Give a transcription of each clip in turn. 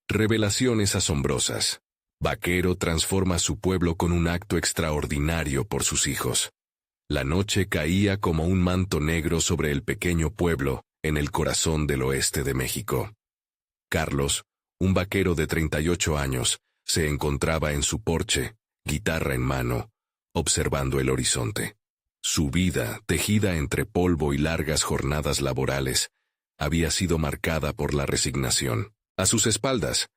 Revelaciones asombrosas. Vaquero transforma su pueblo con un acto extraordinario por sus hijos. La noche caía como un manto negro sobre el pequeño pueblo, en el corazón del oeste de México. Carlos, un vaquero de 38 años, se encontraba en su porche, guitarra en mano, observando el horizonte. Su vida, tejida entre polvo y largas jornadas laborales, había sido marcada por la resignación. A sus espaldas,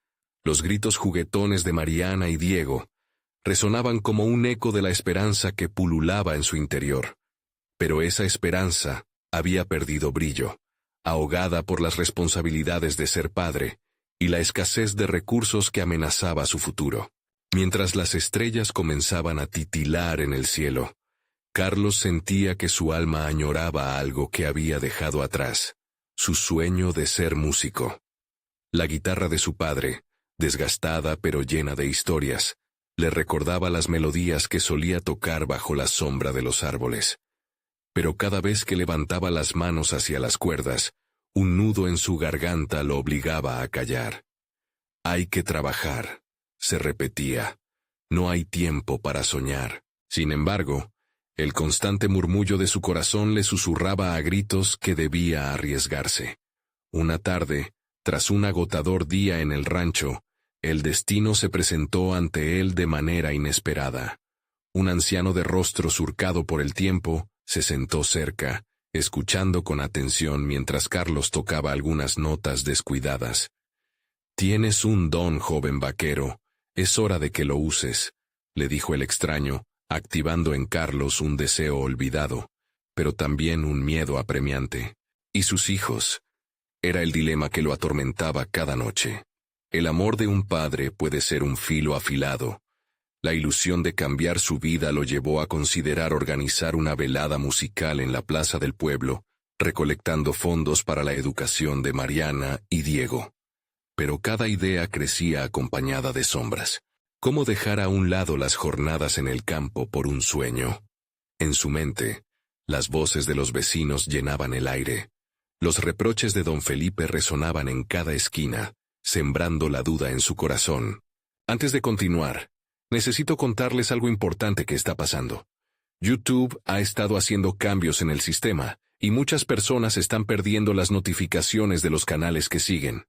los gritos juguetones de Mariana y Diego resonaban como un eco de la esperanza que pululaba en su interior. Pero esa esperanza había perdido brillo, ahogada por las responsabilidades de ser padre y la escasez de recursos que amenazaba su futuro. Mientras las estrellas comenzaban a titilar en el cielo, Carlos sentía que su alma añoraba algo que había dejado atrás, su sueño de ser músico. La guitarra de su padre, desgastada pero llena de historias, le recordaba las melodías que solía tocar bajo la sombra de los árboles. Pero cada vez que levantaba las manos hacia las cuerdas, un nudo en su garganta lo obligaba a callar. «Hay que trabajar», se repetía. «No hay tiempo para soñar». Sin embargo, el constante murmullo de su corazón le susurraba a gritos que debía arriesgarse. Una tarde, tras un agotador día en el rancho, el destino se presentó ante él de manera inesperada. Un anciano de rostro surcado por el tiempo se sentó cerca, escuchando con atención mientras Carlos tocaba algunas notas descuidadas. «Tienes un don, joven vaquero, es hora de que lo uses», le dijo el extraño, activando en Carlos un deseo olvidado, pero también un miedo apremiante. ¿Y sus hijos? Era el dilema que lo atormentaba cada noche. El amor de un padre puede ser un filo afilado. La ilusión de cambiar su vida lo llevó a considerar organizar una velada musical en la plaza del pueblo, recolectando fondos para la educación de Mariana y Diego. Pero cada idea crecía acompañada de sombras. ¿Cómo dejar a un lado las jornadas en el campo por un sueño? En su mente, las voces de los vecinos llenaban el aire. Los reproches de don Felipe resonaban en cada esquina, sembrando la duda en su corazón. Antes de continuar, necesito contarles algo importante que está pasando. YouTube ha estado haciendo cambios en el sistema, y muchas personas están perdiendo las notificaciones de los canales que siguen.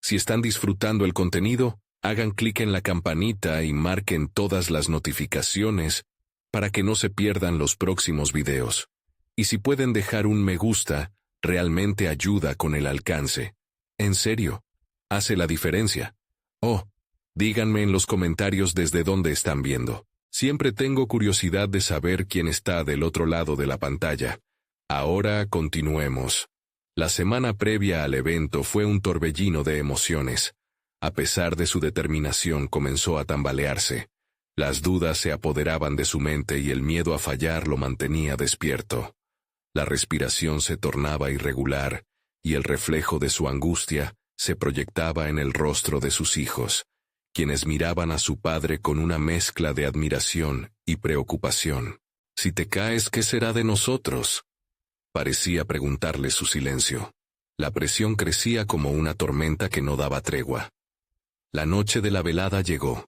Si están disfrutando el contenido, hagan clic en la campanita y marquen todas las notificaciones para que no se pierdan los próximos videos. Y si pueden dejar un me gusta, realmente ayuda con el alcance. En serio, hace la diferencia. Oh, díganme en los comentarios desde dónde están viendo. Siempre tengo curiosidad de saber quién está del otro lado de la pantalla. Ahora continuemos. La semana previa al evento fue un torbellino de emociones. A pesar de su determinación, comenzó a tambalearse. Las dudas se apoderaban de su mente y el miedo a fallar lo mantenía despierto. La respiración se tornaba irregular, y el reflejo de su angustia se proyectaba en el rostro de sus hijos, quienes miraban a su padre con una mezcla de admiración y preocupación. «Si te caes, ¿qué será de nosotros?», parecía preguntarle su silencio. La presión crecía como una tormenta que no daba tregua. La noche de la velada llegó.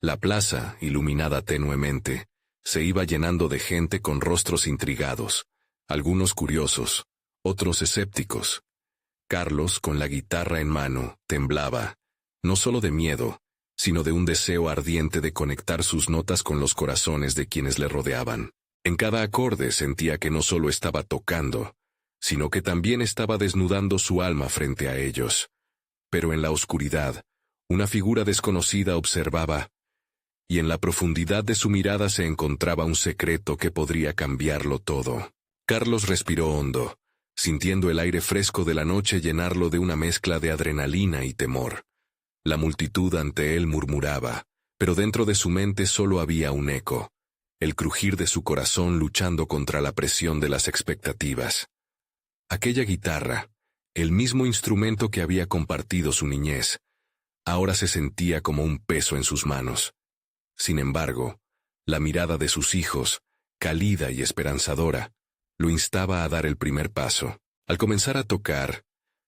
La plaza, iluminada tenuemente, se iba llenando de gente con rostros intrigados, algunos curiosos, otros escépticos. Carlos, con la guitarra en mano, temblaba, no solo de miedo, sino de un deseo ardiente de conectar sus notas con los corazones de quienes le rodeaban. En cada acorde sentía que no solo estaba tocando, sino que también estaba desnudando su alma frente a ellos. Pero en la oscuridad, una figura desconocida observaba, y en la profundidad de su mirada se encontraba un secreto que podría cambiarlo todo. Carlos respiró hondo, sintiendo el aire fresco de la noche llenarlo de una mezcla de adrenalina y temor. La multitud ante él murmuraba, pero dentro de su mente solo había un eco, el crujir de su corazón luchando contra la presión de las expectativas. Aquella guitarra, el mismo instrumento que había compartido su niñez, ahora se sentía como un peso en sus manos. Sin embargo, la mirada de sus hijos, cálida y esperanzadora, lo instaba a dar el primer paso. Al comenzar a tocar,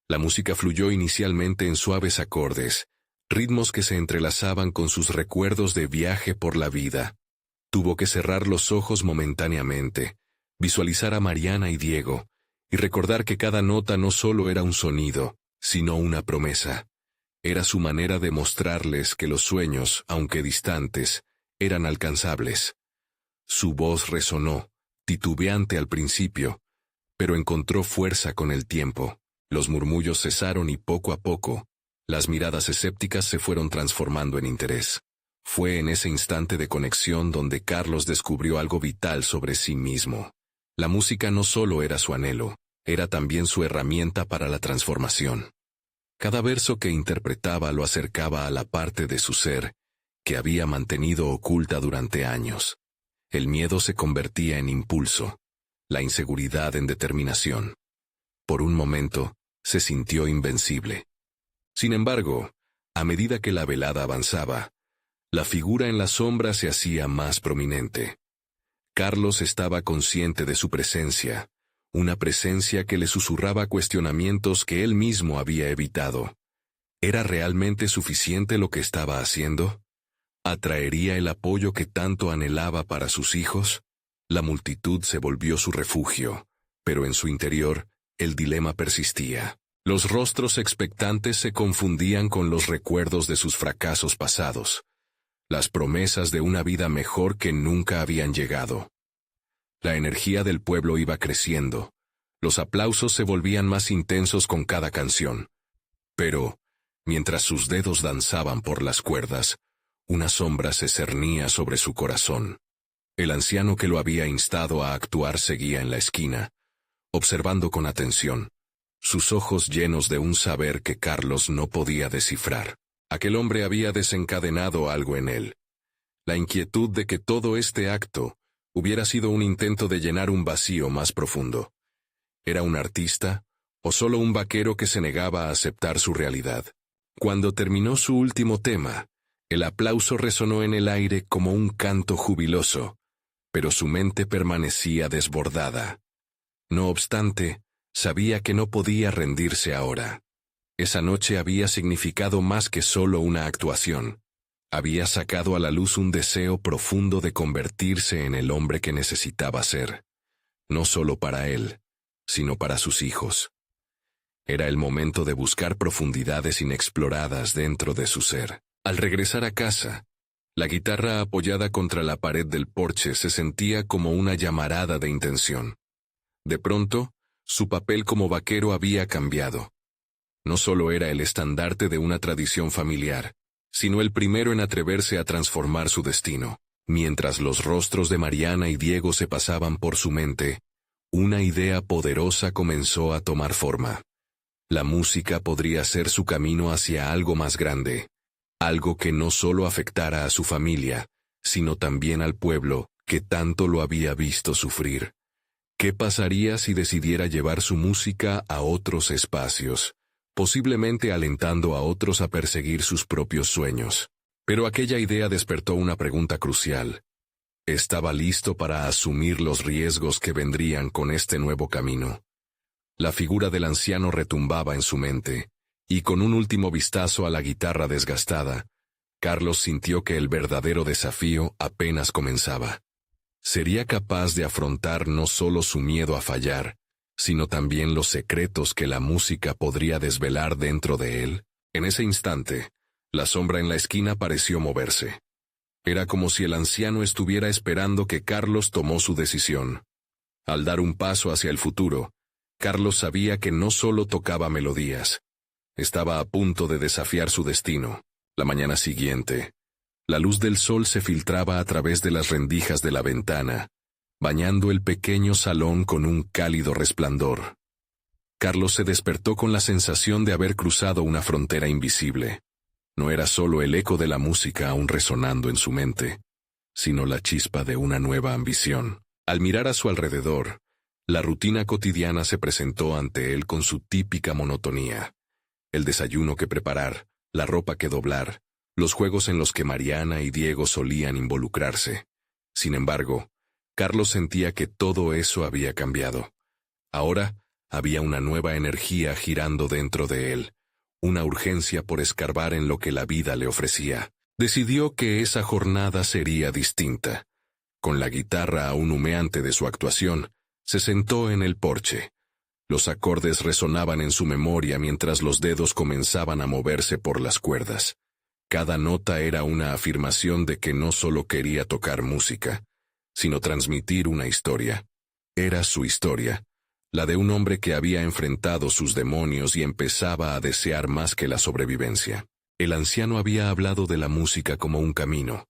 la música fluyó inicialmente en suaves acordes, ritmos que se entrelazaban con sus recuerdos de viaje por la vida. Tuvo que cerrar los ojos momentáneamente, visualizar a Mariana y Diego, y recordar que cada nota no solo era un sonido, sino una promesa. Era su manera de mostrarles que los sueños, aunque distantes, eran alcanzables. Su voz resonó, titubeante al principio, pero encontró fuerza con el tiempo. Los murmullos cesaron y poco a poco, las miradas escépticas se fueron transformando en interés. Fue en ese instante de conexión donde Carlos descubrió algo vital sobre sí mismo. La música no solo era su anhelo, era también su herramienta para la transformación. Cada verso que interpretaba lo acercaba a la parte de su ser que había mantenido oculta durante años. El miedo se convertía en impulso, la inseguridad en determinación. Por un momento, se sintió invencible. Sin embargo, a medida que la velada avanzaba, la figura en la sombra se hacía más prominente. Carlos estaba consciente de su presencia, una presencia que le susurraba cuestionamientos que él mismo había evitado. ¿Era realmente suficiente lo que estaba haciendo? ¿Atraería el apoyo que tanto anhelaba para sus hijos? La multitud se volvió su refugio, pero en su interior, el dilema persistía. Los rostros expectantes se confundían con los recuerdos de sus fracasos pasados, las promesas de una vida mejor que nunca habían llegado. La energía del pueblo iba creciendo, los aplausos se volvían más intensos con cada canción. Pero, mientras sus dedos danzaban por las cuerdas, una sombra se cernía sobre su corazón. El anciano que lo había instado a actuar seguía en la esquina, observando con atención, sus ojos llenos de un saber que Carlos no podía descifrar. Aquel hombre había desencadenado algo en él. La inquietud de que todo este acto hubiera sido un intento de llenar un vacío más profundo. ¿Era un artista, o solo un vaquero que se negaba a aceptar su realidad? Cuando terminó su último tema, el aplauso resonó en el aire como un canto jubiloso, pero su mente permanecía desbordada. No obstante, sabía que no podía rendirse ahora. Esa noche había significado más que solo una actuación. Había sacado a la luz un deseo profundo de convertirse en el hombre que necesitaba ser, no solo para él, sino para sus hijos. Era el momento de buscar profundidades inexploradas dentro de su ser. Al regresar a casa, la guitarra apoyada contra la pared del porche se sentía como una llamarada de intención. De pronto, su papel como vaquero había cambiado. No solo era el estandarte de una tradición familiar, sino el primero en atreverse a transformar su destino. Mientras los rostros de Mariana y Diego se pasaban por su mente, una idea poderosa comenzó a tomar forma. La música podría ser su camino hacia algo más grande, algo que no solo afectara a su familia, sino también al pueblo que tanto lo había visto sufrir. ¿Qué pasaría si decidiera llevar su música a otros espacios, posiblemente alentando a otros a perseguir sus propios sueños? Pero aquella idea despertó una pregunta crucial. ¿Estaba listo para asumir los riesgos que vendrían con este nuevo camino? La figura del anciano retumbaba en su mente, y con un último vistazo a la guitarra desgastada, Carlos sintió que el verdadero desafío apenas comenzaba. ¿Sería capaz de afrontar no solo su miedo a fallar, sino también los secretos que la música podría desvelar dentro de él? En ese instante, la sombra en la esquina pareció moverse. Era como si el anciano estuviera esperando que Carlos tomó su decisión. Al dar un paso hacia el futuro, Carlos sabía que no solo tocaba melodías. Estaba a punto de desafiar su destino. La mañana siguiente, la luz del sol se filtraba a través de las rendijas de la ventana, bañando el pequeño salón con un cálido resplandor. Carlos se despertó con la sensación de haber cruzado una frontera invisible. No era solo el eco de la música aún resonando en su mente, sino la chispa de una nueva ambición. Al mirar a su alrededor, la rutina cotidiana se presentó ante él con su típica monotonía. El desayuno que preparar, la ropa que doblar, los juegos en los que Mariana y Diego solían involucrarse. Sin embargo, Carlos sentía que todo eso había cambiado. Ahora, había una nueva energía girando dentro de él, una urgencia por escarbar en lo que la vida le ofrecía. Decidió que esa jornada sería distinta. Con la guitarra aún humeante de su actuación, se sentó en el porche. Los acordes resonaban en su memoria mientras los dedos comenzaban a moverse por las cuerdas. Cada nota era una afirmación de que no solo quería tocar música, sino transmitir una historia. Era su historia, la de un hombre que había enfrentado sus demonios y empezaba a desear más que la sobrevivencia. El anciano había hablado de la música como un camino,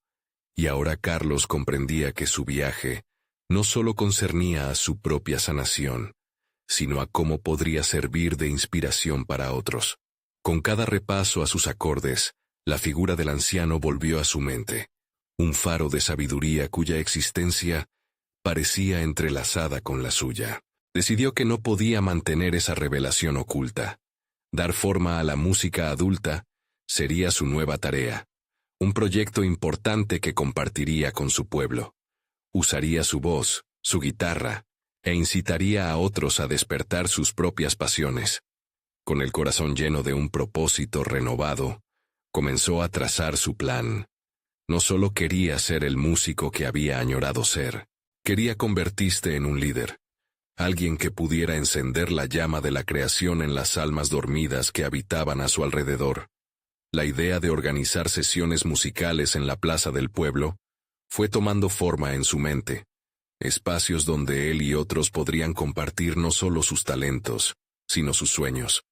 y ahora Carlos comprendía que su viaje no solo concernía a su propia sanación, sino a cómo podría servir de inspiración para otros. Con cada repaso a sus acordes, la figura del anciano volvió a su mente, un faro de sabiduría cuya existencia parecía entrelazada con la suya. Decidió que no podía mantener esa revelación oculta. Dar forma a la música adulta sería su nueva tarea, un proyecto importante que compartiría con su pueblo. Usaría su voz, su guitarra, e incitaría a otros a despertar sus propias pasiones. Con el corazón lleno de un propósito renovado, comenzó a trazar su plan. No solo quería ser el músico que había añorado ser, quería convertirse en un líder, alguien que pudiera encender la llama de la creación en las almas dormidas que habitaban a su alrededor. La idea de organizar sesiones musicales en la plaza del pueblo fue tomando forma en su mente, espacios donde él y otros podrían compartir no solo sus talentos, sino sus sueños.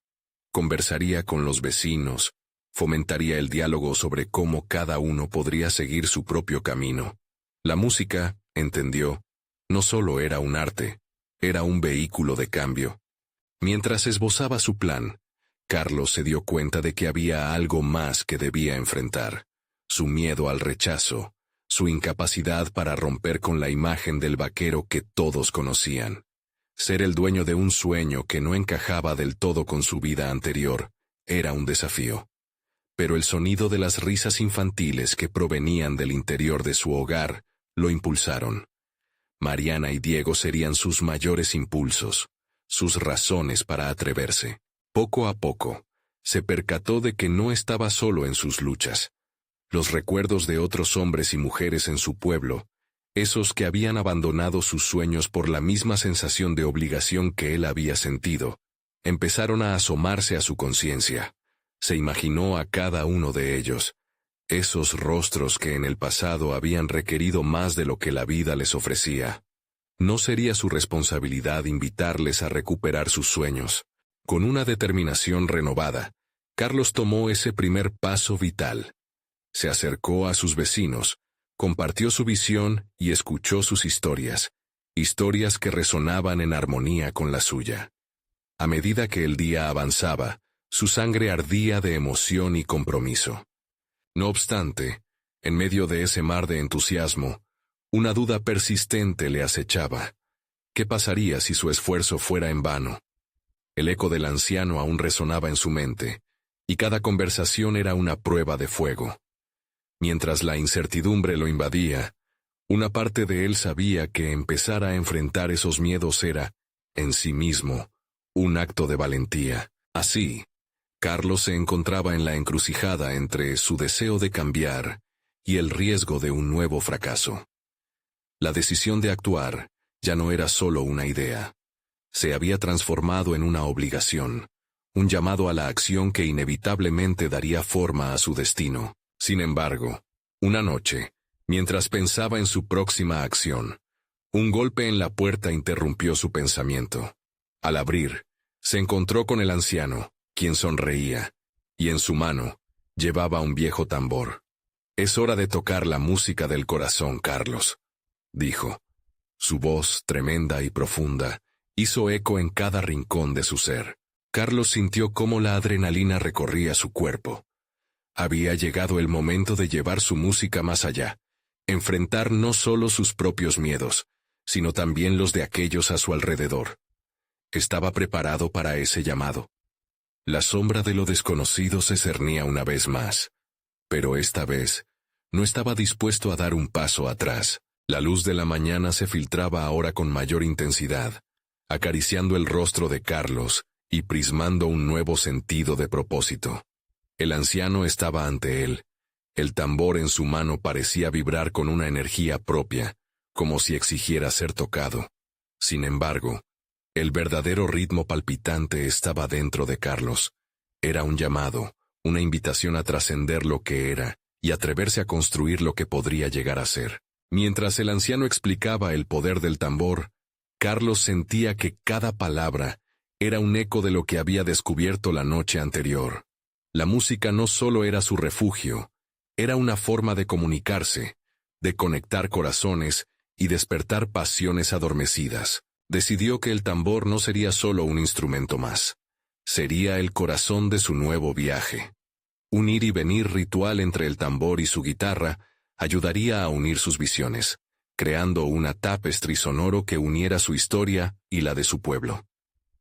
Conversaría con los vecinos, fomentaría el diálogo sobre cómo cada uno podría seguir su propio camino. La música, entendió, no solo era un arte, era un vehículo de cambio. Mientras esbozaba su plan, Carlos se dio cuenta de que había algo más que debía enfrentar: su miedo al rechazo, su incapacidad para romper con la imagen del vaquero que todos conocían. Ser el dueño de un sueño que no encajaba del todo con su vida anterior era un desafío. Pero el sonido de las risas infantiles que provenían del interior de su hogar lo impulsaron. Mariana y Diego serían sus mayores impulsos, sus razones para atreverse. Poco a poco, se percató de que no estaba solo en sus luchas. Los recuerdos de otros hombres y mujeres en su pueblo, esos que habían abandonado sus sueños por la misma sensación de obligación que él había sentido, empezaron a asomarse a su conciencia. Se imaginó a cada uno de ellos, esos rostros que en el pasado habían requerido más de lo que la vida les ofrecía. No sería su responsabilidad invitarles a recuperar sus sueños. Con una determinación renovada, Carlos tomó ese primer paso vital. Se acercó a sus vecinos, compartió su visión y escuchó sus historias, historias que resonaban en armonía con la suya. A medida que el día avanzaba, su sangre ardía de emoción y compromiso. No obstante, en medio de ese mar de entusiasmo, una duda persistente le acechaba. ¿Qué pasaría si su esfuerzo fuera en vano? El eco del anciano aún resonaba en su mente, y cada conversación era una prueba de fuego. Mientras la incertidumbre lo invadía, una parte de él sabía que empezar a enfrentar esos miedos era, en sí mismo, un acto de valentía. Así, Carlos se encontraba en la encrucijada entre su deseo de cambiar y el riesgo de un nuevo fracaso. La decisión de actuar ya no era solo una idea. Se había transformado en una obligación, un llamado a la acción que inevitablemente daría forma a su destino. Sin embargo, una noche, mientras pensaba en su próxima acción, un golpe en la puerta interrumpió su pensamiento. Al abrir, se encontró con el anciano, quien sonreía, y en su mano llevaba un viejo tambor. «Es hora de tocar la música del corazón, Carlos», dijo. Su voz, tremenda y profunda, hizo eco en cada rincón de su ser. Carlos sintió cómo la adrenalina recorría su cuerpo. Había llegado el momento de llevar su música más allá, enfrentar no solo sus propios miedos, sino también los de aquellos a su alrededor. Estaba preparado para ese llamado. La sombra de lo desconocido se cernía una vez más, pero esta vez no estaba dispuesto a dar un paso atrás. La luz de la mañana se filtraba ahora con mayor intensidad, acariciando el rostro de Carlos y prismando un nuevo sentido de propósito. El anciano estaba ante él. El tambor en su mano parecía vibrar con una energía propia, como si exigiera ser tocado. Sin embargo, el verdadero ritmo palpitante estaba dentro de Carlos. Era un llamado, una invitación a trascender lo que era y atreverse a construir lo que podría llegar a ser. Mientras el anciano explicaba el poder del tambor, Carlos sentía que cada palabra era un eco de lo que había descubierto la noche anterior. La música no solo era su refugio, era una forma de comunicarse, de conectar corazones y despertar pasiones adormecidas. Decidió que el tambor no sería solo un instrumento más. Sería el corazón de su nuevo viaje. Un ir y venir ritual entre el tambor y su guitarra ayudaría a unir sus visiones, creando una tapestry sonoro que uniera su historia y la de su pueblo.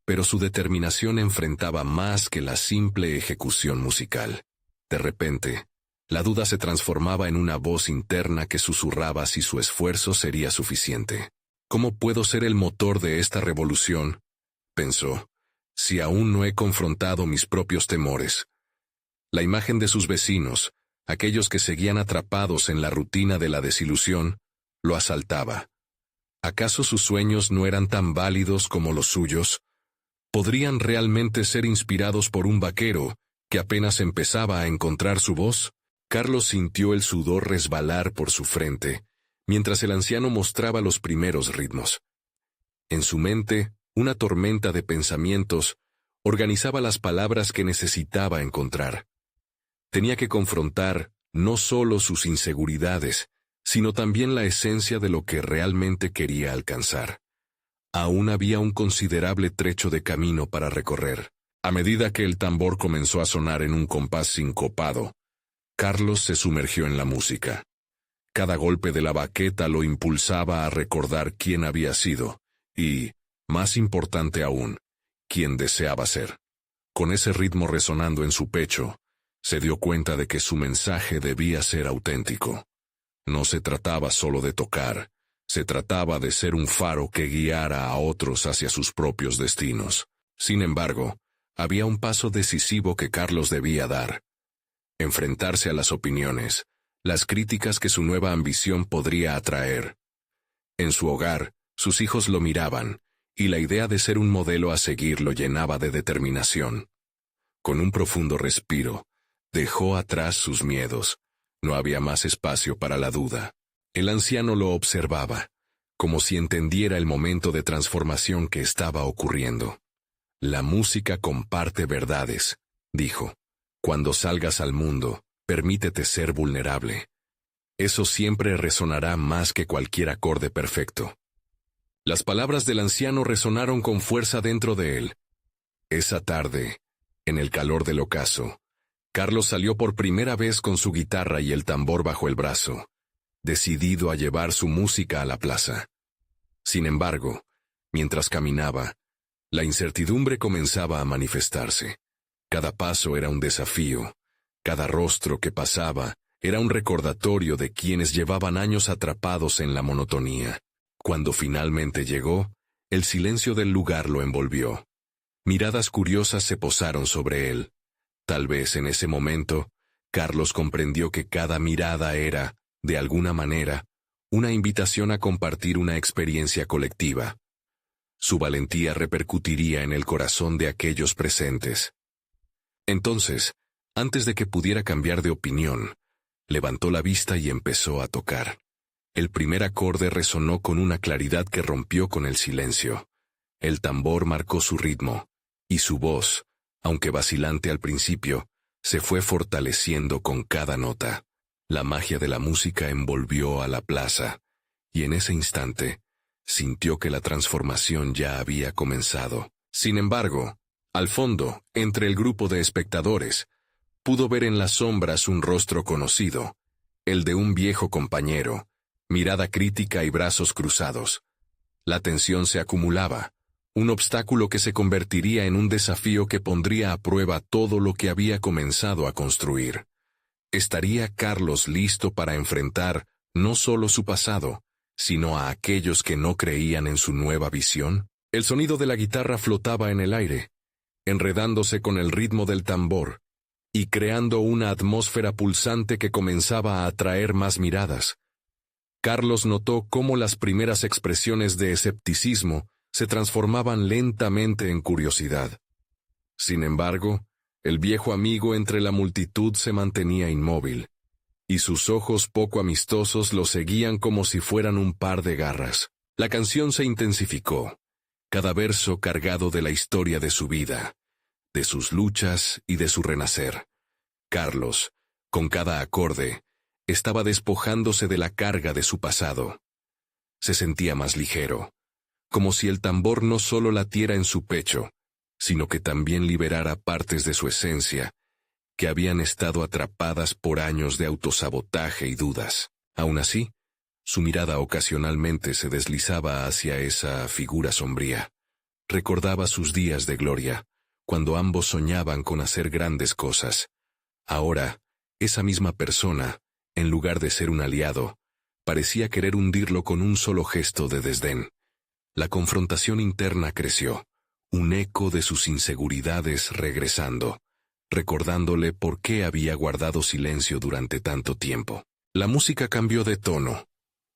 Pero su determinación enfrentaba más que la simple ejecución musical. De repente, la duda se transformaba en una voz interna que susurraba si su esfuerzo sería suficiente. ¿Cómo puedo ser el motor de esta revolución?, pensó, si aún no he confrontado mis propios temores. La imagen de sus vecinos, aquellos que seguían atrapados en la rutina de la desilusión, lo asaltaba. ¿Acaso sus sueños no eran tan válidos como los suyos? ¿Podrían realmente ser inspirados por un vaquero que apenas empezaba a encontrar su voz? Carlos sintió el sudor resbalar por su frente, mientras el anciano mostraba los primeros ritmos. En su mente, una tormenta de pensamientos organizaba las palabras que necesitaba encontrar. Tenía que confrontar no solo sus inseguridades, sino también la esencia de lo que realmente quería alcanzar. Aún había un considerable trecho de camino para recorrer. A medida que el tambor comenzó a sonar en un compás sincopado, Carlos se sumergió en la música. Cada golpe de la baqueta lo impulsaba a recordar quién había sido, y, más importante aún, quién deseaba ser. Con ese ritmo resonando en su pecho, se dio cuenta de que su mensaje debía ser auténtico. No se trataba solo de tocar, se trataba de ser un faro que guiara a otros hacia sus propios destinos. Sin embargo, había un paso decisivo que Carlos debía dar. Enfrentarse a las opiniones, las críticas que su nueva ambición podría atraer. En su hogar, sus hijos lo miraban, y la idea de ser un modelo a seguir lo llenaba de determinación. Con un profundo respiro, dejó atrás sus miedos. No había más espacio para la duda. El anciano lo observaba, como si entendiera el momento de transformación que estaba ocurriendo. La música comparte verdades, dijo. Cuando salgas al mundo, permítete ser vulnerable. Eso siempre resonará más que cualquier acorde perfecto. Las palabras del anciano resonaron con fuerza dentro de él. Esa tarde, en el calor del ocaso, Carlos salió por primera vez con su guitarra y el tambor bajo el brazo, decidido a llevar su música a la plaza. Sin embargo, mientras caminaba, la incertidumbre comenzaba a manifestarse. Cada paso era un desafío, cada rostro que pasaba era un recordatorio de quienes llevaban años atrapados en la monotonía. Cuando finalmente llegó, el silencio del lugar lo envolvió. Miradas curiosas se posaron sobre él. Tal vez en ese momento, Carlos comprendió que cada mirada era, de alguna manera, una invitación a compartir una experiencia colectiva. Su valentía repercutiría en el corazón de aquellos presentes. Entonces, antes de que pudiera cambiar de opinión, levantó la vista y empezó a tocar. El primer acorde resonó con una claridad que rompió con el silencio. El tambor marcó su ritmo, y su voz, aunque vacilante al principio, se fue fortaleciendo con cada nota. La magia de la música envolvió a la plaza, y en ese instante, sintió que la transformación ya había comenzado. Sin embargo, al fondo, entre el grupo de espectadores, pudo ver en las sombras un rostro conocido, el de un viejo compañero, mirada crítica y brazos cruzados. La tensión se acumulaba, un obstáculo que se convertiría en un desafío que pondría a prueba todo lo que había comenzado a construir. ¿Estaría Carlos listo para enfrentar no solo su pasado, sino a aquellos que no creían en su nueva visión? El sonido de la guitarra flotaba en el aire, enredándose con el ritmo del tambor, y creando una atmósfera pulsante que comenzaba a atraer más miradas. Carlos notó cómo las primeras expresiones de escepticismo se transformaban lentamente en curiosidad. Sin embargo, el viejo amigo entre la multitud se mantenía inmóvil, y sus ojos poco amistosos lo seguían como si fueran un par de garras. La canción se intensificó, cada verso cargado de la historia de su vida, de sus luchas y de su renacer. Carlos, con cada acorde, estaba despojándose de la carga de su pasado. Se sentía más ligero, como si el tambor no solo latiera en su pecho, sino que también liberara partes de su esencia, que habían estado atrapadas por años de autosabotaje y dudas. Aún así, su mirada ocasionalmente se deslizaba hacia esa figura sombría. Recordaba sus días de gloria, cuando ambos soñaban con hacer grandes cosas. Ahora, esa misma persona, en lugar de ser un aliado, parecía querer hundirlo con un solo gesto de desdén. La confrontación interna creció, un eco de sus inseguridades regresando, recordándole por qué había guardado silencio durante tanto tiempo. La música cambió de tono,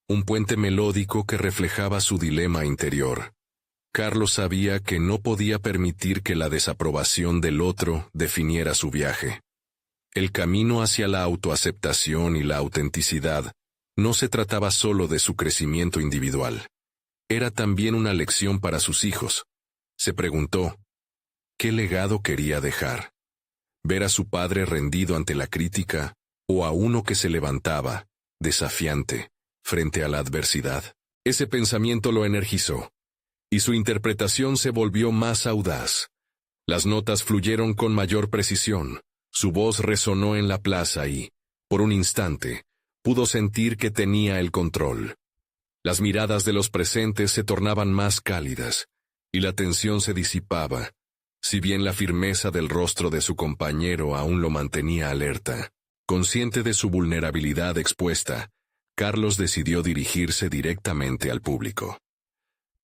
un puente melódico que reflejaba su dilema interior. Carlos sabía que no podía permitir que la desaprobación del otro definiera su viaje. El camino hacia la autoaceptación y la autenticidad no se trataba solo de su crecimiento individual. Era también una lección para sus hijos. Se preguntó, ¿qué legado quería dejar? ¿Ver a su padre rendido ante la crítica, o a uno que se levantaba, desafiante, frente a la adversidad? Ese pensamiento lo energizó, y su interpretación se volvió más audaz. Las notas fluyeron con mayor precisión, su voz resonó en la plaza y, por un instante, pudo sentir que tenía el control. Las miradas de los presentes se tornaban más cálidas, y la tensión se disipaba, si bien la firmeza del rostro de su compañero aún lo mantenía alerta. Consciente de su vulnerabilidad expuesta, Carlos decidió dirigirse directamente al público.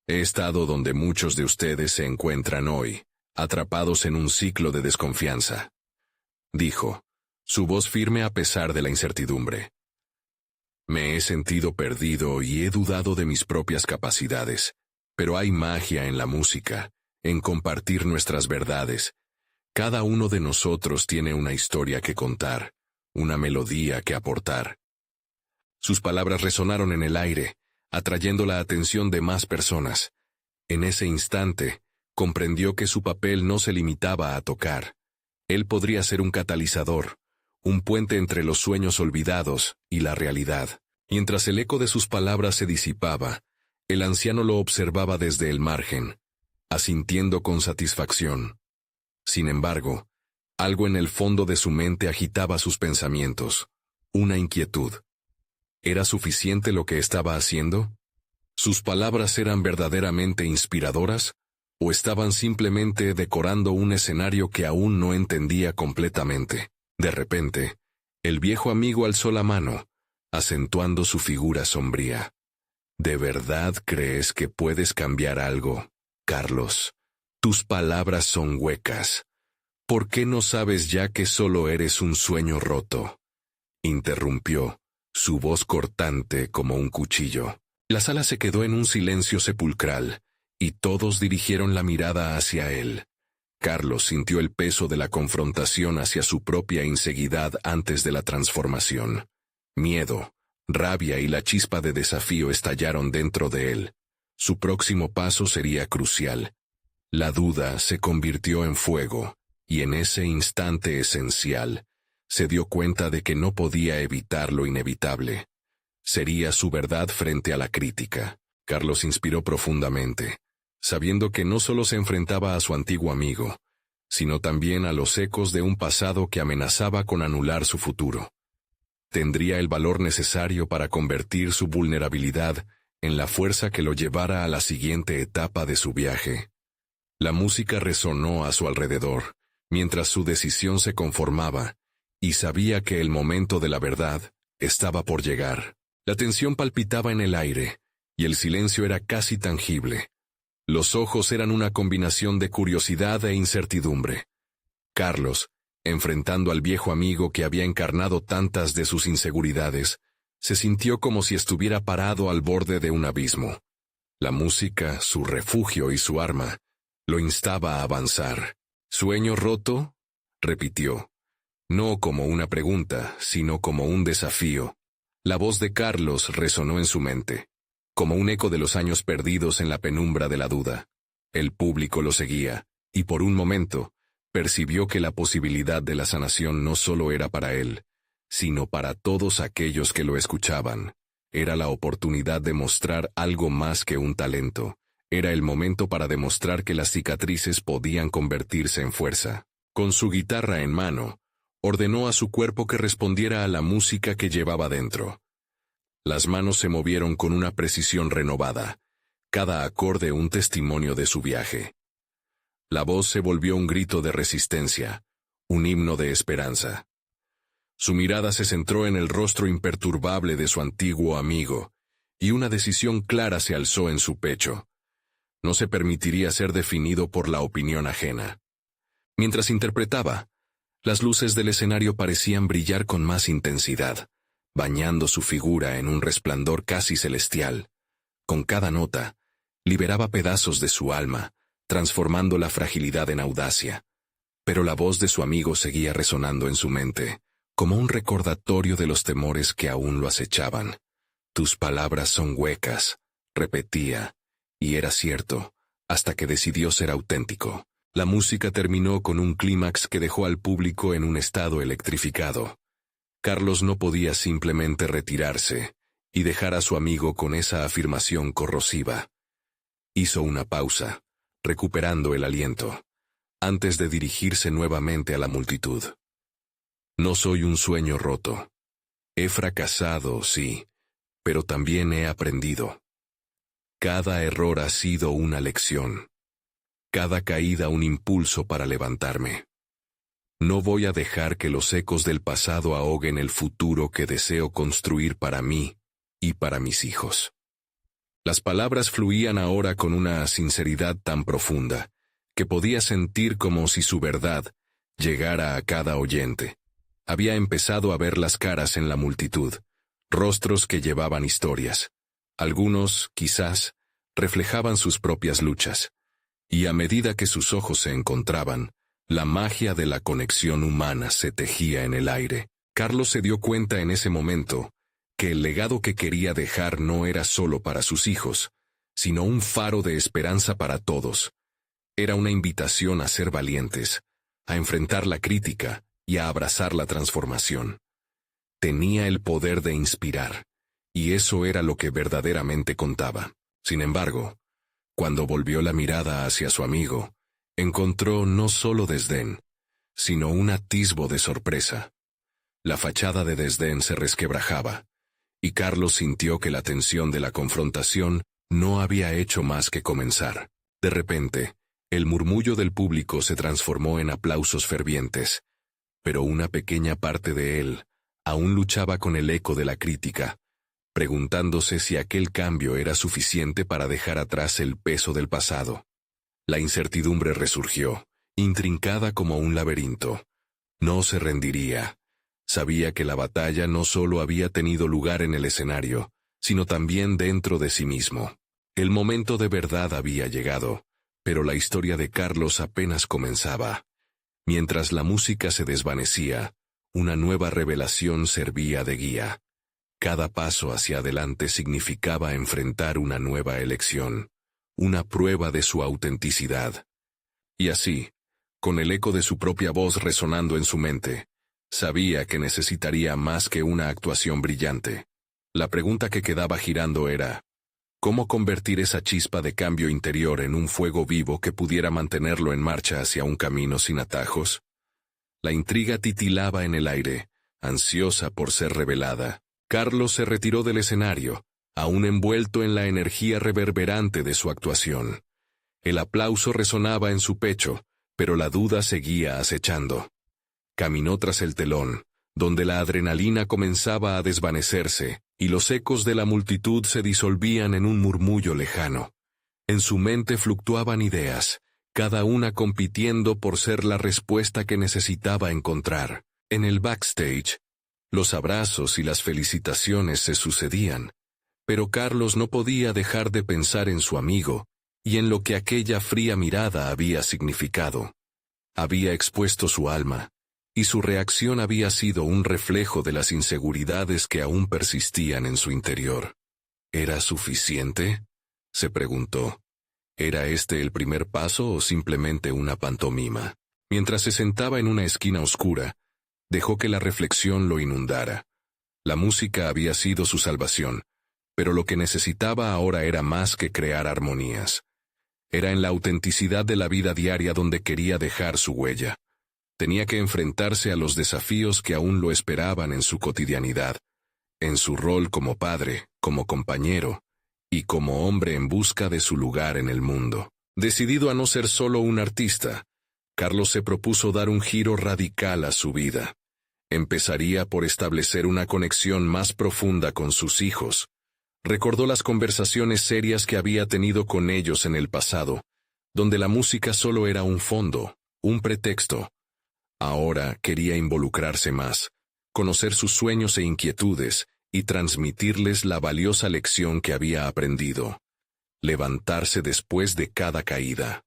He estado donde muchos de ustedes se encuentran hoy, atrapados en un ciclo de desconfianza, dijo, su voz firme a pesar de la incertidumbre. Me he sentido perdido y he dudado de mis propias capacidades, pero hay magia en la música, en compartir nuestras verdades. Cada uno de nosotros tiene una historia que contar, una melodía que aportar. Sus palabras resonaron en el aire, atrayendo la atención de más personas. En ese instante, comprendió que su papel no se limitaba a tocar. Él podría ser un catalizador, un puente entre los sueños olvidados y la realidad. Mientras el eco de sus palabras se disipaba, el anciano lo observaba desde el margen, asintiendo con satisfacción. Sin embargo, algo en el fondo de su mente agitaba sus pensamientos, una inquietud. ¿Era suficiente lo que estaba haciendo? ¿Sus palabras eran verdaderamente inspiradoras? ¿O estaban simplemente decorando un escenario que aún no entendía completamente? De repente, el viejo amigo alzó la mano, acentuando su figura sombría. ¿De verdad crees que puedes cambiar algo, Carlos? Tus palabras son huecas. ¿Por qué no sabes ya que solo eres un sueño roto? Interrumpió, su voz cortante como un cuchillo. La sala se quedó en un silencio sepulcral, y todos dirigieron la mirada hacia él. Carlos sintió el peso de la confrontación hacia su propia inseguridad antes de la transformación. Miedo, rabia y la chispa de desafío estallaron dentro de él. Su próximo paso sería crucial. La duda se convirtió en fuego, y en ese instante esencial, se dio cuenta de que no podía evitar lo inevitable. Sería su verdad frente a la crítica. Carlos inspiró profundamente, sabiendo que no solo se enfrentaba a su antiguo amigo, sino también a los ecos de un pasado que amenazaba con anular su futuro. Tendría el valor necesario para convertir su vulnerabilidad en la fuerza que lo llevara a la siguiente etapa de su viaje. La música resonó a su alrededor, mientras su decisión se conformaba, y sabía que el momento de la verdad estaba por llegar. La tensión palpitaba en el aire, y el silencio era casi tangible. Los ojos eran una combinación de curiosidad e incertidumbre. Carlos, enfrentando al viejo amigo que había encarnado tantas de sus inseguridades, se sintió como si estuviera parado al borde de un abismo. La música, su refugio y su arma, lo instaba a avanzar. ¿Sueño roto?, repitió. No como una pregunta, sino como un desafío. La voz de Carlos resonó en su mente, como un eco de los años perdidos en la penumbra de la duda. El público lo seguía, y por un momento, percibió que la posibilidad de la sanación no solo era para él, sino para todos aquellos que lo escuchaban. Era la oportunidad de mostrar algo más que un talento. Era el momento para demostrar que las cicatrices podían convertirse en fuerza. Con su guitarra en mano, ordenó a su cuerpo que respondiera a la música que llevaba dentro. Las manos se movieron con una precisión renovada, cada acorde un testimonio de su viaje. La voz se volvió un grito de resistencia, un himno de esperanza. Su mirada se centró en el rostro imperturbable de su antiguo amigo, y una decisión clara se alzó en su pecho. No se permitiría ser definido por la opinión ajena. Mientras interpretaba, las luces del escenario parecían brillar con más intensidad, bañando su figura en un resplandor casi celestial. Con cada nota, liberaba pedazos de su alma, transformando la fragilidad en audacia. Pero la voz de su amigo seguía resonando en su mente, como un recordatorio de los temores que aún lo acechaban. «Tus palabras son huecas», repetía, y era cierto, hasta que decidió ser auténtico. La música terminó con un clímax que dejó al público en un estado electrificado. Carlos no podía simplemente retirarse y dejar a su amigo con esa afirmación corrosiva. Hizo una pausa, recuperando el aliento, antes de dirigirse nuevamente a la multitud. «No soy un sueño roto. He fracasado, sí, pero también he aprendido. Cada error ha sido una lección. Cada caída un impulso para levantarme. No voy a dejar que los ecos del pasado ahoguen el futuro que deseo construir para mí y para mis hijos». Las palabras fluían ahora con una sinceridad tan profunda, que podía sentir como si su verdad llegara a cada oyente. Había empezado a ver las caras en la multitud, rostros que llevaban historias. Algunos, quizás, reflejaban sus propias luchas. Y a medida que sus ojos se encontraban, la magia de la conexión humana se tejía en el aire. Carlos se dio cuenta en ese momento que el legado que quería dejar no era solo para sus hijos, sino un faro de esperanza para todos. Era una invitación a ser valientes, a enfrentar la crítica y a abrazar la transformación. Tenía el poder de inspirar, y eso era lo que verdaderamente contaba. Sin embargo, cuando volvió la mirada hacia su amigo, encontró no solo desdén, sino un atisbo de sorpresa. La fachada de desdén se resquebrajaba, y Carlos sintió que la tensión de la confrontación no había hecho más que comenzar. De repente, el murmullo del público se transformó en aplausos fervientes, pero una pequeña parte de él aún luchaba con el eco de la crítica, preguntándose si aquel cambio era suficiente para dejar atrás el peso del pasado. La incertidumbre resurgió, intrincada como un laberinto. No se rendiría. Sabía que la batalla no solo había tenido lugar en el escenario, sino también dentro de sí mismo. El momento de verdad había llegado, pero la historia de Carlos apenas comenzaba. Mientras la música se desvanecía, una nueva revelación servía de guía. Cada paso hacia adelante significaba enfrentar una nueva elección, una prueba de su autenticidad. Y así, con el eco de su propia voz resonando en su mente, sabía que necesitaría más que una actuación brillante. La pregunta que quedaba girando era, ¿cómo convertir esa chispa de cambio interior en un fuego vivo que pudiera mantenerlo en marcha hacia un camino sin atajos? La intriga titilaba en el aire, ansiosa por ser revelada. Carlos se retiró del escenario, aún envuelto en la energía reverberante de su actuación. El aplauso resonaba en su pecho, pero la duda seguía acechando. Caminó tras el telón, donde la adrenalina comenzaba a desvanecerse, y los ecos de la multitud se disolvían en un murmullo lejano. En su mente fluctuaban ideas, cada una compitiendo por ser la respuesta que necesitaba encontrar. En el backstage, los abrazos y las felicitaciones se sucedían, pero Carlos no podía dejar de pensar en su amigo y en lo que aquella fría mirada había significado. Había expuesto su alma, y su reacción había sido un reflejo de las inseguridades que aún persistían en su interior. ¿Era suficiente?, se preguntó. ¿Era este el primer paso o simplemente una pantomima? Mientras se sentaba en una esquina oscura, dejó que la reflexión lo inundara. La música había sido su salvación, pero lo que necesitaba ahora era más que crear armonías. Era en la autenticidad de la vida diaria donde quería dejar su huella. Tenía que enfrentarse a los desafíos que aún lo esperaban en su cotidianidad, en su rol como padre, como compañero, y como hombre en busca de su lugar en el mundo. Decidido a no ser solo un artista, Carlos se propuso dar un giro radical a su vida. Empezaría por establecer una conexión más profunda con sus hijos. Recordó las conversaciones serias que había tenido con ellos en el pasado, donde la música solo era un fondo, un pretexto. Ahora quería involucrarse más, conocer sus sueños e inquietudes y transmitirles la valiosa lección que había aprendido: levantarse después de cada caída.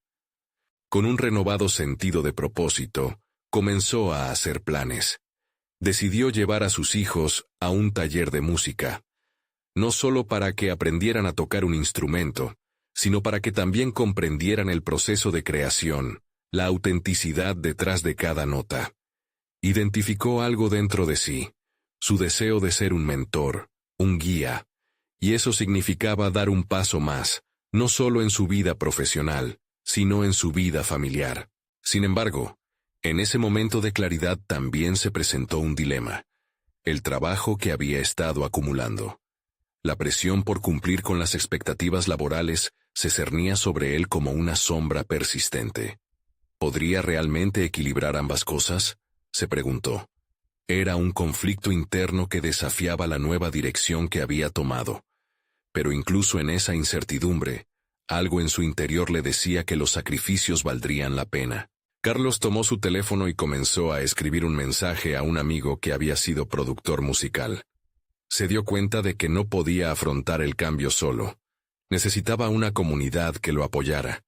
Con un renovado sentido de propósito, comenzó a hacer planes. Decidió llevar a sus hijos a un taller de música, no solo para que aprendieran a tocar un instrumento, sino para que también comprendieran el proceso de creación, la autenticidad detrás de cada nota. Identificó algo dentro de sí, su deseo de ser un mentor, un guía, y eso significaba dar un paso más, no solo en su vida profesional, sino en su vida familiar. Sin embargo, en ese momento de claridad también se presentó un dilema: el trabajo que había estado acumulando. La presión por cumplir con las expectativas laborales se cernía sobre él como una sombra persistente. ¿Podría realmente equilibrar ambas cosas?, se preguntó. Era un conflicto interno que desafiaba la nueva dirección que había tomado. Pero incluso en esa incertidumbre, algo en su interior le decía que los sacrificios valdrían la pena. Carlos tomó su teléfono y comenzó a escribir un mensaje a un amigo que había sido productor musical. Se dio cuenta de que no podía afrontar el cambio solo. Necesitaba una comunidad que lo apoyara.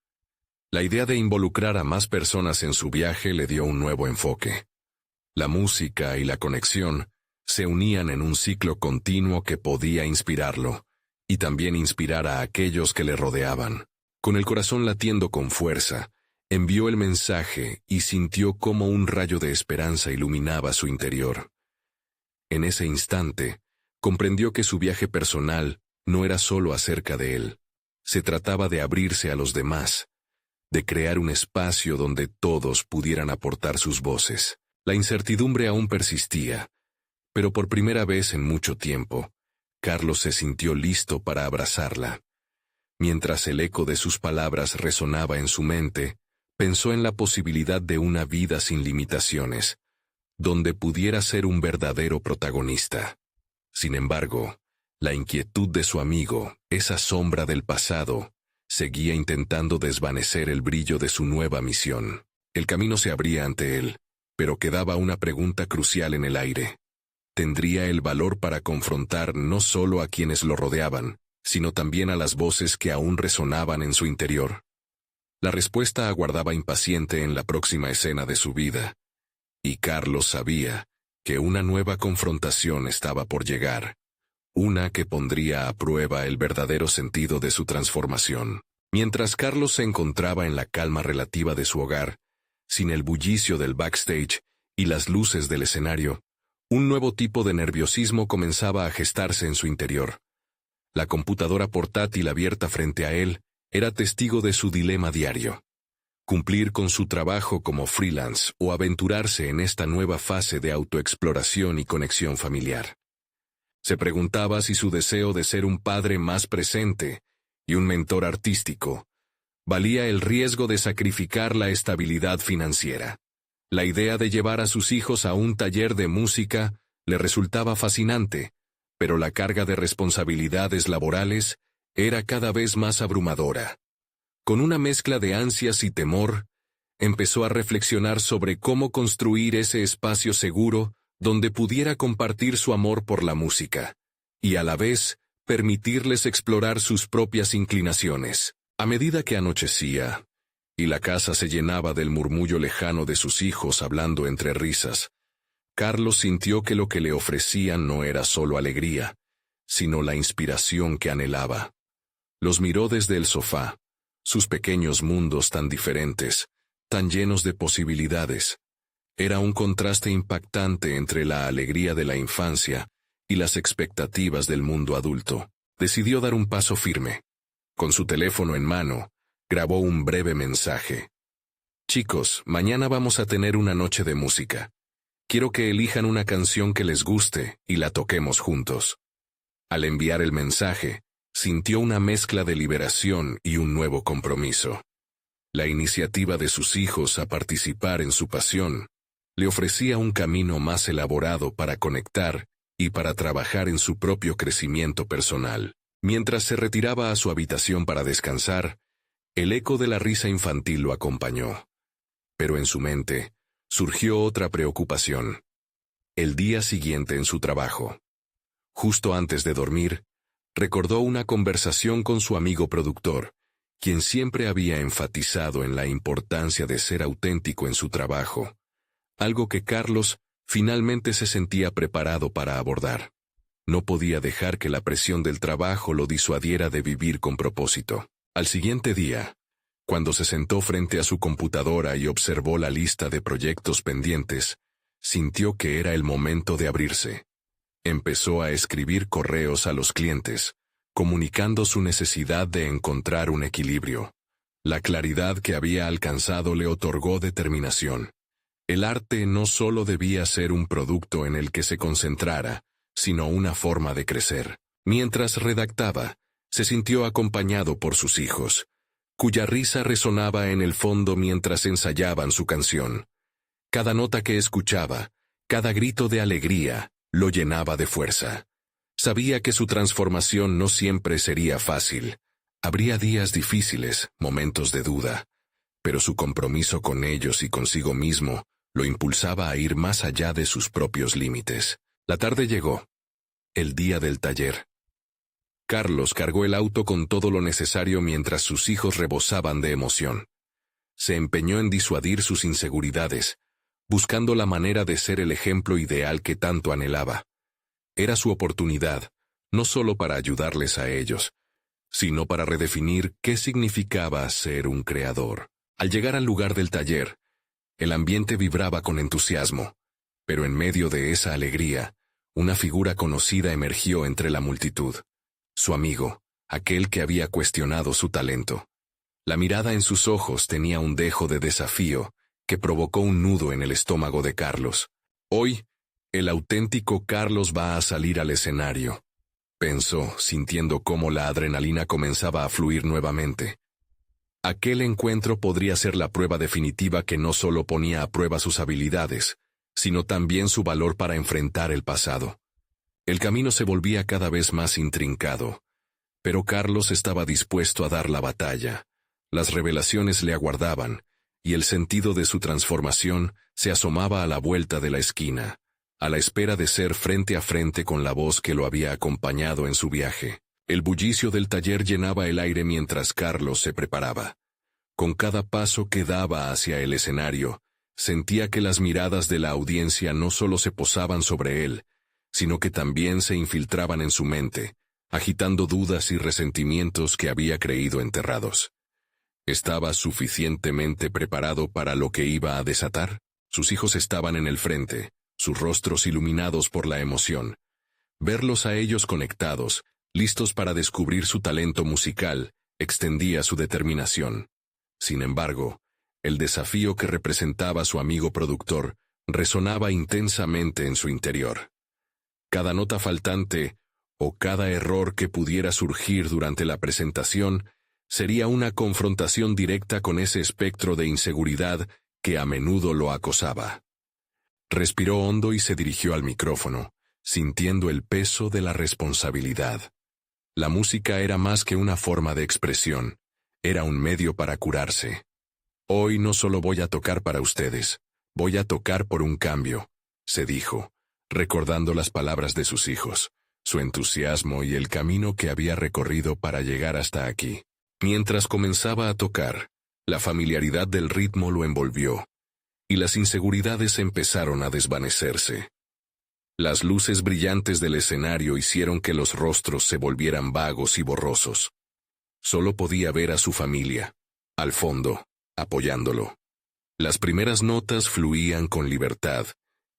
La idea de involucrar a más personas en su viaje le dio un nuevo enfoque. La música y la conexión se unían en un ciclo continuo que podía inspirarlo, y también inspirar a aquellos que le rodeaban. Con el corazón latiendo con fuerza, envió el mensaje y sintió cómo un rayo de esperanza iluminaba su interior. En ese instante, comprendió que su viaje personal no era solo acerca de él. Se trataba de abrirse a los demás, de crear un espacio donde todos pudieran aportar sus voces. La incertidumbre aún persistía, pero por primera vez en mucho tiempo, Carlos se sintió listo para abrazarla. Mientras el eco de sus palabras resonaba en su mente, pensó en la posibilidad de una vida sin limitaciones, donde pudiera ser un verdadero protagonista. Sin embargo, la inquietud de su amigo, esa sombra del pasado, seguía intentando desvanecer el brillo de su nueva misión. El camino se abría ante él, pero quedaba una pregunta crucial en el aire. ¿Tendría el valor para confrontar no solo a quienes lo rodeaban, sino también a las voces que aún resonaban en su interior? La respuesta aguardaba impaciente en la próxima escena de su vida, y Carlos sabía que una nueva confrontación estaba por llegar, una que pondría a prueba el verdadero sentido de su transformación. Mientras Carlos se encontraba en la calma relativa de su hogar, sin el bullicio del backstage y las luces del escenario, un nuevo tipo de nerviosismo comenzaba a gestarse en su interior. La computadora portátil abierta frente a él era testigo de su dilema diario: cumplir con su trabajo como freelance o aventurarse en esta nueva fase de autoexploración y conexión familiar. Se preguntaba si su deseo de ser un padre más presente y un mentor artístico valía el riesgo de sacrificar la estabilidad financiera. La idea de llevar a sus hijos a un taller de música le resultaba fascinante, pero la carga de responsabilidades laborales era cada vez más abrumadora. Con una mezcla de ansias y temor, empezó a reflexionar sobre cómo construir ese espacio seguro donde pudiera compartir su amor por la música, y a la vez, permitirles explorar sus propias inclinaciones. A medida que anochecía, y la casa se llenaba del murmullo lejano de sus hijos hablando entre risas, Carlos sintió que lo que le ofrecían no era solo alegría, sino la inspiración que anhelaba. Los miró desde el sofá, sus pequeños mundos tan diferentes, tan llenos de posibilidades. Era un contraste impactante entre la alegría de la infancia y las expectativas del mundo adulto. Decidió dar un paso firme. Con su teléfono en mano, grabó un breve mensaje. Chicos, mañana vamos a tener una noche de música. Quiero que elijan una canción que les guste y la toquemos juntos. Al enviar el mensaje, sintió una mezcla de liberación y un nuevo compromiso. La iniciativa de sus hijos a participar en su pasión le ofrecía un camino más elaborado para conectar y para trabajar en su propio crecimiento personal. Mientras se retiraba a su habitación para descansar, el eco de la risa infantil lo acompañó. Pero en su mente surgió otra preocupación. El día siguiente en su trabajo. Justo antes de dormir, recordó una conversación con su amigo productor, quien siempre había enfatizado en la importancia de ser auténtico en su trabajo, algo que Carlos finalmente se sentía preparado para abordar. No podía dejar que la presión del trabajo lo disuadiera de vivir con propósito. Al siguiente día, cuando se sentó frente a su computadora y observó la lista de proyectos pendientes, sintió que era el momento de abrirse. Empezó a escribir correos a los clientes, comunicando su necesidad de encontrar un equilibrio. La claridad que había alcanzado le otorgó determinación. El arte no solo debía ser un producto en el que se concentrara, sino una forma de crecer. Mientras redactaba, se sintió acompañado por sus hijos, cuya risa resonaba en el fondo mientras ensayaban su canción. Cada nota que escuchaba, cada grito de alegría, lo llenaba de fuerza. Sabía que su transformación no siempre sería fácil. Habría días difíciles, momentos de duda, pero su compromiso con ellos y consigo mismo lo impulsaba a ir más allá de sus propios límites. La tarde llegó. El día del taller. Carlos cargó el auto con todo lo necesario mientras sus hijos rebosaban de emoción. Se empeñó en disuadir sus inseguridades, buscando la manera de ser el ejemplo ideal que tanto anhelaba. Era su oportunidad, no solo para ayudarles a ellos, sino para redefinir qué significaba ser un creador. Al llegar al lugar del taller, el ambiente vibraba con entusiasmo, pero en medio de esa alegría, una figura conocida emergió entre la multitud. Su amigo, aquel que había cuestionado su talento. La mirada en sus ojos tenía un dejo de desafío que provocó un nudo en el estómago de Carlos. Hoy, el auténtico Carlos va a salir al escenario, pensó, sintiendo cómo la adrenalina comenzaba a fluir nuevamente. Aquel encuentro podría ser la prueba definitiva que no solo ponía a prueba sus habilidades, sino también su valor para enfrentar el pasado. El camino se volvía cada vez más intrincado, pero Carlos estaba dispuesto a dar la batalla. Las revelaciones le aguardaban, y el sentido de su transformación se asomaba a la vuelta de la esquina, a la espera de ser frente a frente con la voz que lo había acompañado en su viaje. El bullicio del taller llenaba el aire mientras Carlos se preparaba. Con cada paso que daba hacia el escenario, sentía que las miradas de la audiencia no solo se posaban sobre él, sino que también se infiltraban en su mente, agitando dudas y resentimientos que había creído enterrados. ¿Estaba suficientemente preparado para lo que iba a desatar? Sus hijos estaban en el frente, sus rostros iluminados por la emoción. Verlos a ellos conectados, listos para descubrir su talento musical, extendía su determinación. Sin embargo, el desafío que representaba su amigo productor resonaba intensamente en su interior. Cada nota faltante, o cada error que pudiera surgir durante la presentación, sería una confrontación directa con ese espectro de inseguridad que a menudo lo acosaba. Respiró hondo y se dirigió al micrófono, sintiendo el peso de la responsabilidad. La música era más que una forma de expresión, era un medio para curarse. Hoy no solo voy a tocar para ustedes, voy a tocar por un cambio, se dijo, recordando las palabras de sus hijos, su entusiasmo y el camino que había recorrido para llegar hasta aquí. Mientras comenzaba a tocar, la familiaridad del ritmo lo envolvió, y las inseguridades empezaron a desvanecerse. Las luces brillantes del escenario hicieron que los rostros se volvieran vagos y borrosos. Solo podía ver a su familia, al fondo, apoyándolo. Las primeras notas fluían con libertad,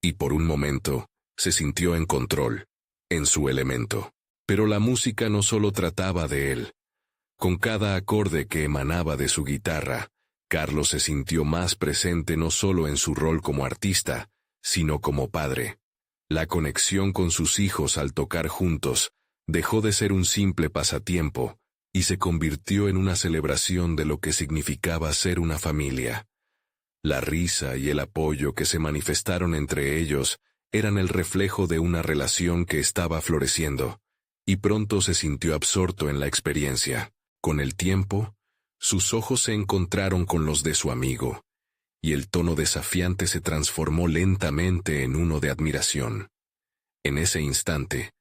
y por un momento, se sintió en control, en su elemento. Pero la música no solo trataba de él. Con cada acorde que emanaba de su guitarra, Carlos se sintió más presente no solo en su rol como artista, sino como padre. La conexión con sus hijos al tocar juntos dejó de ser un simple pasatiempo y se convirtió en una celebración de lo que significaba ser una familia. La risa y el apoyo que se manifestaron entre ellos eran el reflejo de una relación que estaba floreciendo, y pronto se sintió absorto en la experiencia. Con el tiempo, sus ojos se encontraron con los de su amigo, y el tono desafiante se transformó lentamente en uno de admiración. En ese instante,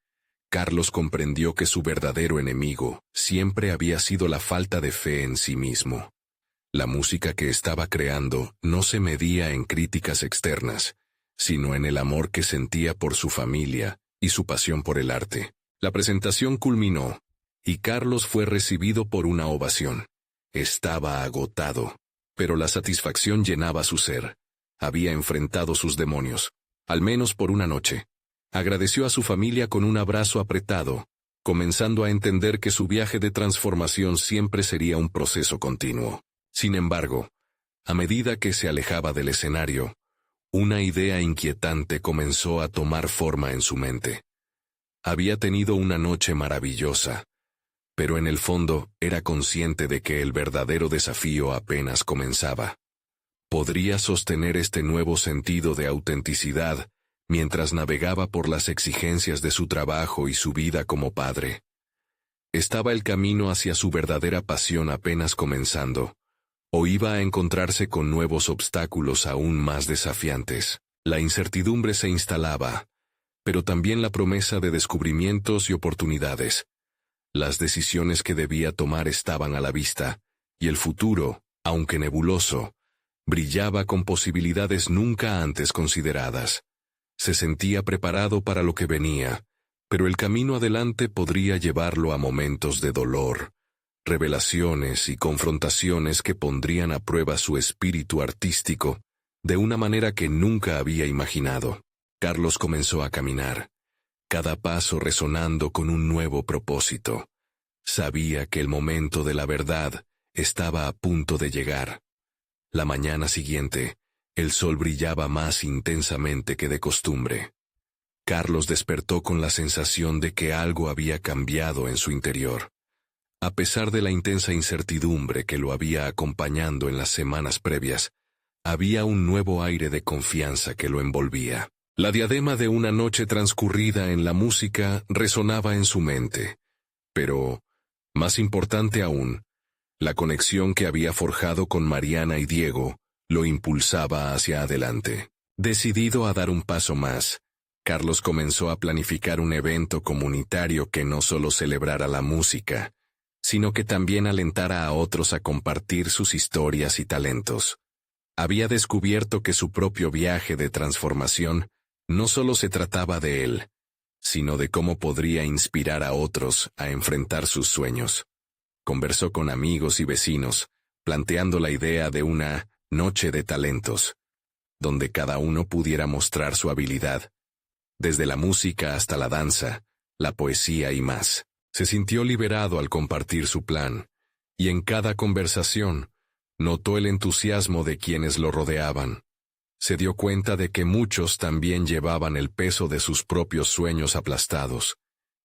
Carlos comprendió que su verdadero enemigo siempre había sido la falta de fe en sí mismo. La música que estaba creando no se medía en críticas externas, sino en el amor que sentía por su familia y su pasión por el arte. La presentación culminó, y Carlos fue recibido por una ovación. Estaba agotado, pero la satisfacción llenaba su ser. Había enfrentado sus demonios, al menos por una noche. Agradeció a su familia con un abrazo apretado, comenzando a entender que su viaje de transformación siempre sería un proceso continuo. Sin embargo, a medida que se alejaba del escenario, una idea inquietante comenzó a tomar forma en su mente. Había tenido una noche maravillosa, pero en el fondo era consciente de que el verdadero desafío apenas comenzaba. Podría sostener este nuevo sentido de autenticidad mientras navegaba por las exigencias de su trabajo y su vida como padre. ¿Estaba el camino hacia su verdadera pasión apenas comenzando, o iba a encontrarse con nuevos obstáculos aún más desafiantes? La incertidumbre se instalaba, pero también la promesa de descubrimientos y oportunidades. Las decisiones que debía tomar estaban a la vista, y el futuro, aunque nebuloso, brillaba con posibilidades nunca antes consideradas. Se sentía preparado para lo que venía, pero el camino adelante podría llevarlo a momentos de dolor, revelaciones y confrontaciones que pondrían a prueba su espíritu artístico de una manera que nunca había imaginado. Carlos comenzó a caminar, cada paso resonando con un nuevo propósito. Sabía que el momento de la verdad estaba a punto de llegar. La mañana siguiente, el sol brillaba más intensamente que de costumbre. Carlos despertó con la sensación de que algo había cambiado en su interior. A pesar de la intensa incertidumbre que lo había acompañando en las semanas previas, había un nuevo aire de confianza que lo envolvía. La diadema de una noche transcurrida en la música resonaba en su mente, pero, más importante aún, la conexión que había forjado con Mariana y Diego lo impulsaba hacia adelante. Decidido a dar un paso más, Carlos comenzó a planificar un evento comunitario que no solo celebrara la música, sino que también alentara a otros a compartir sus historias y talentos. Había descubierto que su propio viaje de transformación no solo se trataba de él, sino de cómo podría inspirar a otros a enfrentar sus sueños. Conversó con amigos y vecinos, planteando la idea de una noche de talentos, donde cada uno pudiera mostrar su habilidad, desde la música hasta la danza, la poesía y más. Se sintió liberado al compartir su plan, y en cada conversación, notó el entusiasmo de quienes lo rodeaban. Se dio cuenta de que muchos también llevaban el peso de sus propios sueños aplastados,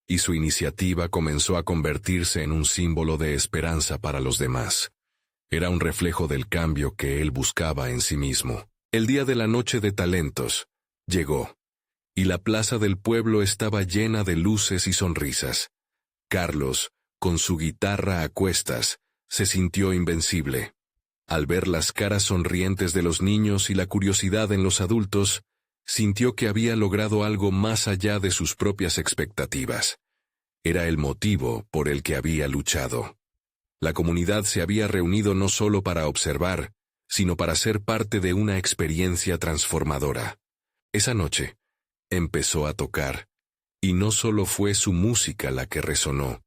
y su iniciativa comenzó a convertirse en un símbolo de esperanza para los demás. Era un reflejo del cambio que él buscaba en sí mismo. El día de la noche de talentos llegó, y la plaza del pueblo estaba llena de luces y sonrisas. Carlos, con su guitarra a cuestas, se sintió invencible. Al ver las caras sonrientes de los niños y la curiosidad en los adultos, sintió que había logrado algo más allá de sus propias expectativas. Era el motivo por el que había luchado. La comunidad se había reunido no solo para observar, sino para ser parte de una experiencia transformadora. Esa noche, empezó a tocar, y no solo fue su música la que resonó,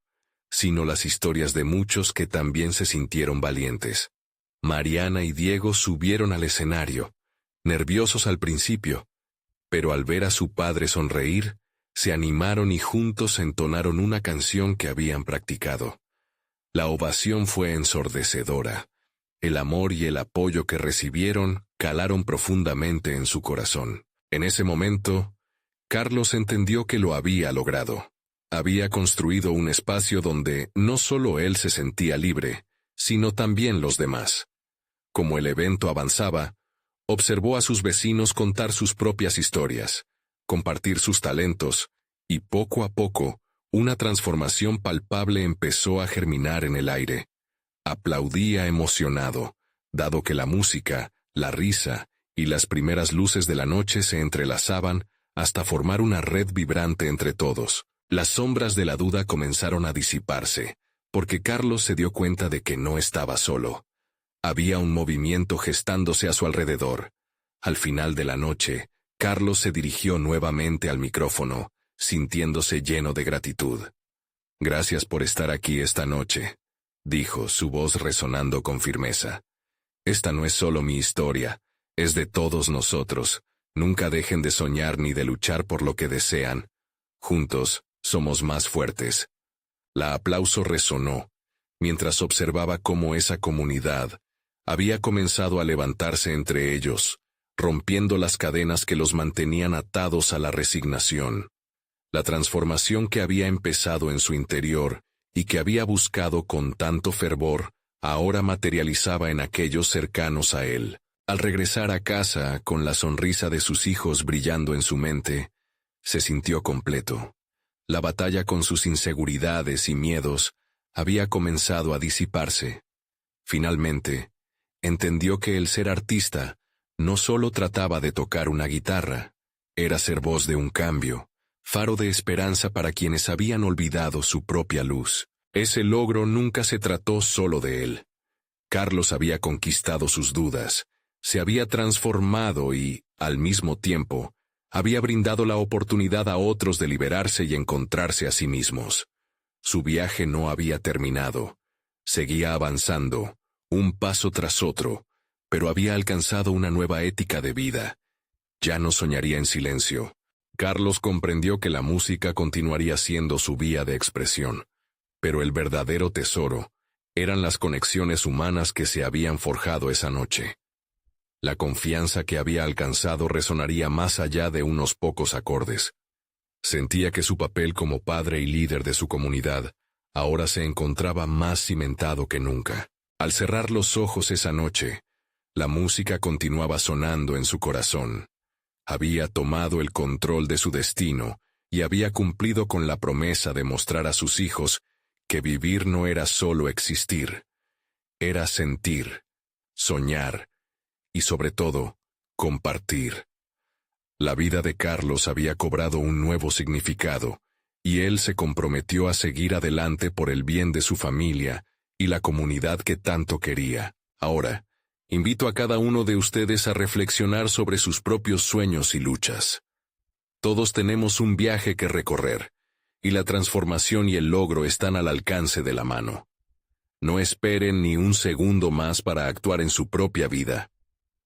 sino las historias de muchos que también se sintieron valientes. Mariana y Diego subieron al escenario, nerviosos al principio, pero al ver a su padre sonreír, se animaron y juntos entonaron una canción que habían practicado. La ovación fue ensordecedora. El amor y el apoyo que recibieron calaron profundamente en su corazón. En ese momento, Carlos entendió que lo había logrado. Había construido un espacio donde no solo él se sentía libre, sino también los demás. Como el evento avanzaba, observó a sus vecinos contar sus propias historias, compartir sus talentos, y poco a poco, una transformación palpable empezó a germinar en el aire. Aplaudía emocionado, dado que la música, la risa y las primeras luces de la noche se entrelazaban hasta formar una red vibrante entre todos. Las sombras de la duda comenzaron a disiparse, porque Carlos se dio cuenta de que no estaba solo. Había un movimiento gestándose a su alrededor. Al final de la noche, Carlos se dirigió nuevamente al micrófono, sintiéndose lleno de gratitud. «Gracias por estar aquí esta noche», dijo, su voz resonando con firmeza. «Esta no es solo mi historia, es de todos nosotros. Nunca dejen de soñar ni de luchar por lo que desean. Juntos, somos más fuertes». La aplauso resonó, mientras observaba cómo esa comunidad había comenzado a levantarse entre ellos, rompiendo las cadenas que los mantenían atados a la resignación. La transformación que había empezado en su interior y que había buscado con tanto fervor, ahora materializaba en aquellos cercanos a él. Al regresar a casa, con la sonrisa de sus hijos brillando en su mente, se sintió completo. La batalla con sus inseguridades y miedos había comenzado a disiparse. Finalmente, entendió que el ser artista no solo trataba de tocar una guitarra, era ser voz de un cambio, faro de esperanza para quienes habían olvidado su propia luz. Ese logro nunca se trató solo de él. Carlos había conquistado sus dudas, se había transformado y, al mismo tiempo, había brindado la oportunidad a otros de liberarse y encontrarse a sí mismos. Su viaje no había terminado. Seguía avanzando, un paso tras otro, pero había alcanzado una nueva ética de vida. Ya no soñaría en silencio. Carlos comprendió que la música continuaría siendo su vía de expresión, pero el verdadero tesoro eran las conexiones humanas que se habían forjado esa noche. La confianza que había alcanzado resonaría más allá de unos pocos acordes. Sentía que su papel como padre y líder de su comunidad ahora se encontraba más cimentado que nunca. Al cerrar los ojos esa noche, la música continuaba sonando en su corazón. Había tomado el control de su destino y había cumplido con la promesa de mostrar a sus hijos que vivir no era solo existir, era sentir, soñar y sobre todo, compartir. La vida de Carlos había cobrado un nuevo significado, y él se comprometió a seguir adelante por el bien de su familia y la comunidad que tanto quería. Ahora, invito a cada uno de ustedes a reflexionar sobre sus propios sueños y luchas. Todos tenemos un viaje que recorrer, y la transformación y el logro están al alcance de la mano. No esperen ni un segundo más para actuar en su propia vida.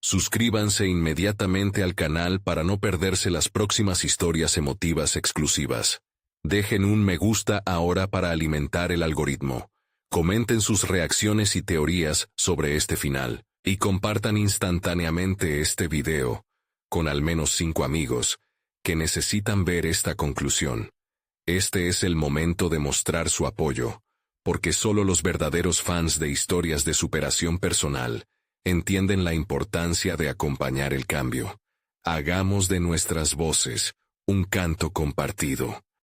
Suscríbanse inmediatamente al canal para no perderse las próximas historias emotivas exclusivas. Dejen un me gusta ahora para alimentar el algoritmo. Comenten sus reacciones y teorías sobre este final, y compartan instantáneamente este video con al menos 5 amigos que necesitan ver esta conclusión. Este es el momento de mostrar su apoyo, porque solo los verdaderos fans de historias de superación personal entienden la importancia de acompañar el cambio. Hagamos de nuestras voces un canto compartido.